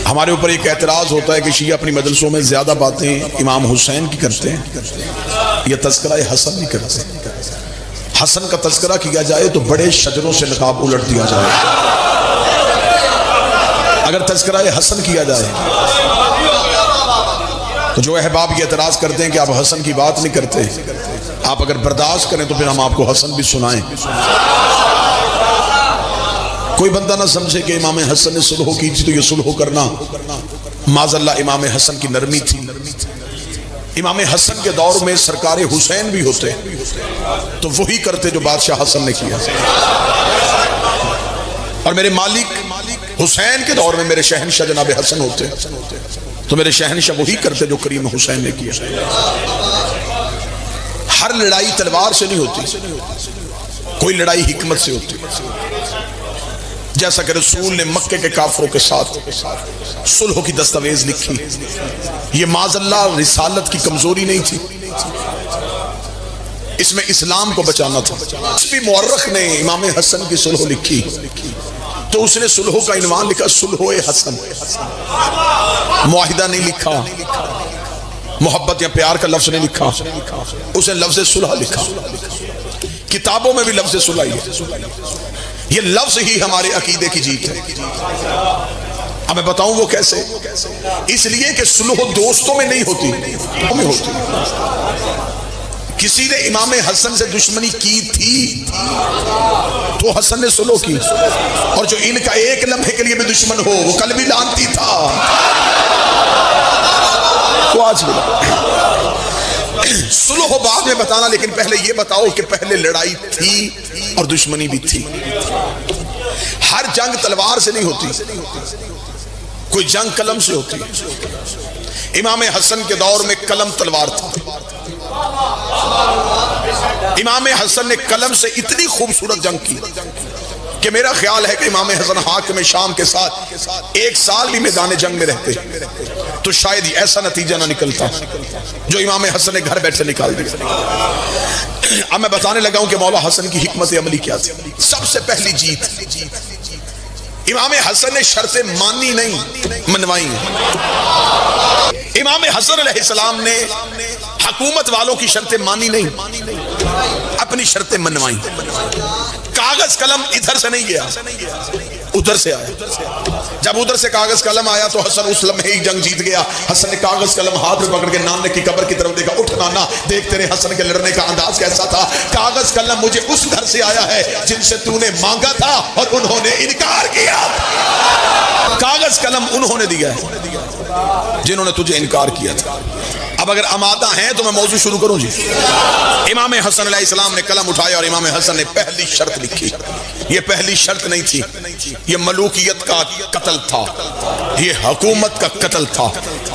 ہمارے اوپر ایک اعتراض ہوتا ہے کہ شیعہ اپنی مجلسوں میں زیادہ باتیں امام حسین کی کرتے ہیں، یہ تذکرہ حسن نہیں کرتے۔ حسن کا تذکرہ کیا جائے تو بڑے شجروں سے نقاب الٹ دیا جائے، اگر تذکرہ حسن کیا جائے تو جو احباب یہ اعتراض کرتے ہیں کہ آپ حسن کی بات نہیں کرتے، آپ اگر برداشت کریں تو پھر ہم آپ کو حسن بھی سنائیں۔ کوئی بندہ نہ سمجھے کہ امام حسن نے صلح کی تھی تو یہ صلح کرنا معاذ اللہ امام حسن کی نرمی تھی۔ امام حسن کے دور میں سرکار حسین بھی ہوتے تو وہی کرتے جو بادشاہ حسن نے کیا، اور میرے مالک حسین کے دور میں میرے شہنشاہ جناب حسن ہوتے تو میرے شہنشاہ وہی کرتے جو کریم حسین نے کیا۔ ہر لڑائی تلوار سے نہیں ہوتی، کوئی لڑائی حکمت سے ہوتی، جیسا کہ رسول نے مکے کے کافروں کے ساتھ صلح کی دستاویز لکھی، یہ معاذ اللہ رسالت کی کمزوری نہیں تھی، اس میں اسلام کو بچانا تھا۔ اس بھی مورخ نے امام حسن کی صلح لکھی تو اس نے صلح کا عنوان لکھا صلح حسن، معاہدہ نہیں لکھا، محبت یا پیار کا لفظ نہیں لکھا، اس نے لفظ صلح لکھا۔ کتابوں میں بھی لفظ صلح ہے، یہ لفظ ہی ہمارے عقیدے کی جیت ہے۔ اب میں بتاؤں وہ کیسے؟ اس لیے کہ صلح دوستوں میں نہیں ہوتی، میں ہوتی۔ کسی نے امام حسن سے دشمنی کی تھی تو حسن نے صلح کی، اور جو ان کا ایک لمحے کے لیے بھی دشمن ہو وہ کل بھی لانتی تھا، تو آج بھی صلح بعد میں بتانا، لیکن پہلے یہ بتاؤ کہ پہلے لڑائی تھی اور دشمنی بھی تھی۔ ہر جنگ تلوار سے نہیں ہوتی، کوئی جنگ قلم سے ہوتی۔ امام حسن کے دور میں قلم تلوار تھا، امام حسن نے قلم سے اتنی خوبصورت جنگ کی کہ میرا خیال ہے کہ امام حسن حاکم شام کے ساتھ ایک سال بھی میدان جنگ میں رہتے تو شاید ہی ایسا نتیجہ نہ نکلتا جو امام حسن نے گھر بیٹھے نکال دیا۔ اب میں بتانے لگا ہوں کہ مولا حسن کی حکمت عملی کیا تھی۔ سب سے پہلی جیت امام حسن نے شرطیں مانی نہیں، منوائی۔ امام حسن علیہ السلام نے حکومت والوں کی شرطیں مانی نہیں، اپنی شرطیں منوائی۔ کاغذ قلم ادھر سے نہیں گیا، ادھر سے آیا۔ جب ادھر سے کاغذ قلم آیا تو حسن اس لمحے ہی جنگ جیت گیا۔ حسن نے کاغذ قلم ہاتھ میں پکڑ کے نانے کی قبر کی طرف دیکھا، اٹھ نانا دیکھ تیرے حسن کے لڑنے کا انداز کیسا تھا۔ کاغذ قلم مجھے اس گھر سے آیا ہے جن سے تو نے مانگا تھا اور انہوں نے انکار کیا۔ کاغذ قلم انہوں نے دیا ہے جنہوں نے تجھے انکار کیا تھا۔ اب اگر آمادہ ہیں تو میں موضوع شروع کروں جی۔ امام حسن علیہ السلام نے قلم اٹھایا اور امام حسن نے پہلی شرط لکھی۔ یہ پہلی شرط نہیں تھی، یہ ملوکیت کا قتل تھا، یہ حکومت کا قتل تھا۔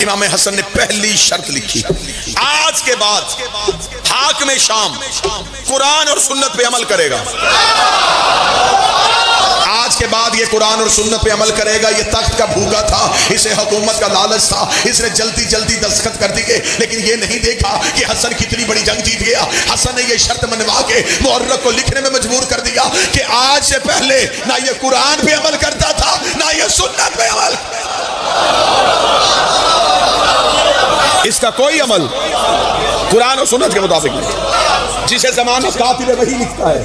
امام حسن نے پہلی شرط لکھی، آج کے بعد حاکم شام قرآن اور سنت پہ عمل کرے گا۔ آج کے بعد یہ قرآن اور سنت پہ عمل کرے گا۔ یہ تخت کا بھوکا تھا، اسے حکومت کا لالچ تھا، اس نے جلدی جلدی دستخط کر دیے، لیکن یہ نہیں دیکھا کہ حسن کتنی بڑی جنگ جیت گیا۔ حسن نے یہ شرط منوا کے مورخ کو لکھنے میں مجبور کر دیا کہ آج سے پہلے نہ یہ قرآن پہ عمل کرتا تھا نہ یہ سنت پہ عمل، اس کا کوئی عمل قرآن اور سنت کے مطابق نہیں۔ جسے زمانہ کاتب وحی لکھتا ہے،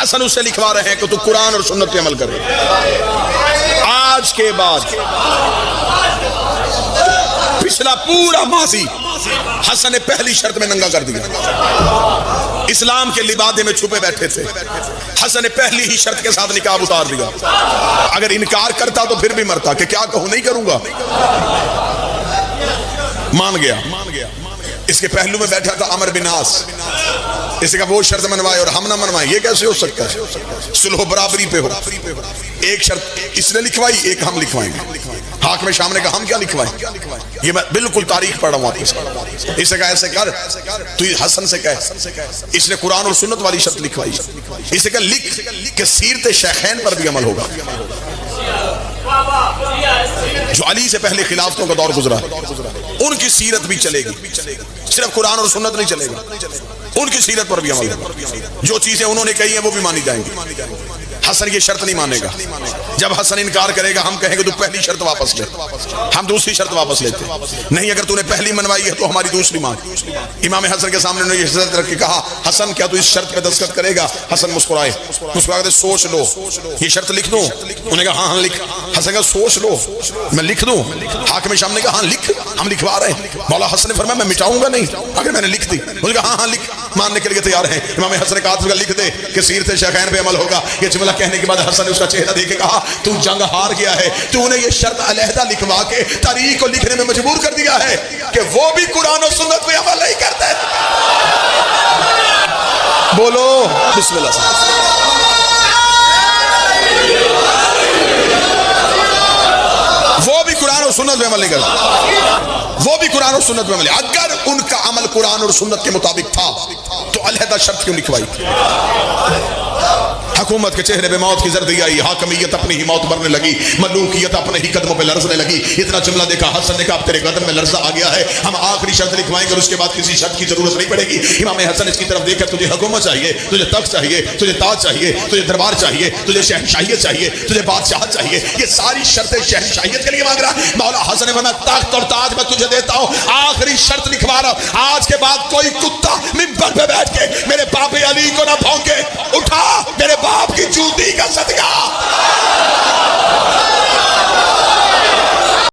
حسن اسے لکھوا رہے ہیں کہ تو قرآن اور سنت پہ عمل کرے۔ آج کے بعد پچھلا پورا ماضی حسن نے پہلی شرط میں ننگا کر دیا۔ اسلام کے لبادے میں چھپے بیٹھے تھے، حسن نے پہلی ہی شرط کے ساتھ نقاب اتار دیا۔ اگر انکار کرتا تو پھر بھی مرتا کہ کیا کہوں، نہیں کروں گا۔ مان گیا۔ اس کے پہلو میں بیٹھا تھا عمر بن عاص، اسے کہا وہ شرط منوائے اور ہم نہ منوائیں، یہ کیسے ہو سکتا ہے؟ صلح برابری پہ ہو۔ ایک شرط اس نے لکھوائی، ایک ہم لکھوائیں گے۔ حاکم شام نے کہا ہم کیا لکھوائیں؟ یہ میں بالکل تاریخ پڑھ رہا ہوں آپ سے۔ اسے کہا ایسے کر، تو حسن سے کہہ، اس نے قرآن اور سنت والی شرط لکھوائی۔ اسے کہا لکھ کہ سیرت شیخین پر بھی عمل ہوگا، جو علی سے پہلے خلافتوں کا دور گزرا ان کی سیرت بھی چلے گی، صرف قرآن اور سنت نہیں چلے گا، ان کی سیرت پر بھی عمل ہوگا، جو چیزیں انہوں نے کہی ہیں وہ بھی مانی جائیں گی۔ حسن یہ شرط نہیں مانے گا. جب حسن انکار کرے گا ہم کہیں گے تو پہلی شرط واپس لے, ہم دوسری شرط واپس لیتے. نہیں, اگر تو نے پہلی منوائی ہے تو ہماری دوسری مان. امام حسن کے سامنے انہوں نے یہ شرط رکھ کے کہا حسن کیا تو اس شرط پہ دستخط کرے گا؟ حسن مسکرائے, مسکرا کے سوچ لو, یہ شرط لکھ دوں؟ انہوں نے کہا ہاں لکھ. حسن کہا سوچ لو میں لکھ دوں؟ حاکم شام نے کہا ہاں لکھ, ہم لکھوا رہے ہیں. مولا حسن نے فرمایا میں مٹاؤں گا نہیں اگر میں نے لکھ دی. انہوں نے کہا ہاں لکھ, ماننے کے لیے تیار ہیں. امام حسن نے کہا لکھ دے کہ سیرت شیخین پہ عمل ہوگا. یہ جملہ کہنے کے بعد حسن نے اس کا چہرہ دیکھ کے کہا تو جنگ ہار گیا ہے, تو نے یہ شرط علیحدہ لکھوا کے تاریخ کو لکھنے میں مجبور کر دیا ہے کہ وہ بھی قرآن و سنت پہ عمل نہیں کرتے. بولو بسم اللہ. وہ بھی قرآن اور سنت پہ عمل نہیں کرتے, وہ بھی قرآن اور سنت پہ عمل. اگر ان کا عمل قرآن اور سنت کے مطابق تھا تو علیحدہ شرط کیوں لکھوائی؟ حکومت کے چہرے پہ موت کی زردی آئی, حاکمیت اپنی ہی موت مرنے لگی, ملوکیت اپنے ہی قدموں پہ لرزنے لگی. اتنا جملہ دیکھا حسن نے کہا اب تیرے قدم میں لرزہ آ گیا ہے, ہم آخری شرط لکھوائیں گے اور اس کے بعد کسی شرط کی ضرورت نہیں پڑے گی. امام حسن اس کی طرف دیکھ کر تجھے حکومت چاہیے, تجھے تخت چاہیے, تجھے تاج چاہیے, تجھے دربار چاہیے, تجھے شہنشاہیت چاہیے, تجھے بادشاہت چاہیے, یہ ساری شرطیں شہنشاہیت کے لیے مانگ رہا. مولا حسن نے فرمایا تخت اور تاج میں تجھے دیتا ہوں, آخری شرط لکھوا رہا ہوں, آج کے بعد کوئی کتا منبر پہ بیٹھ کے میرے باپ علی کو نہ بھونکے. اٹھا میرے باپ کی جوتی کا صدقہ.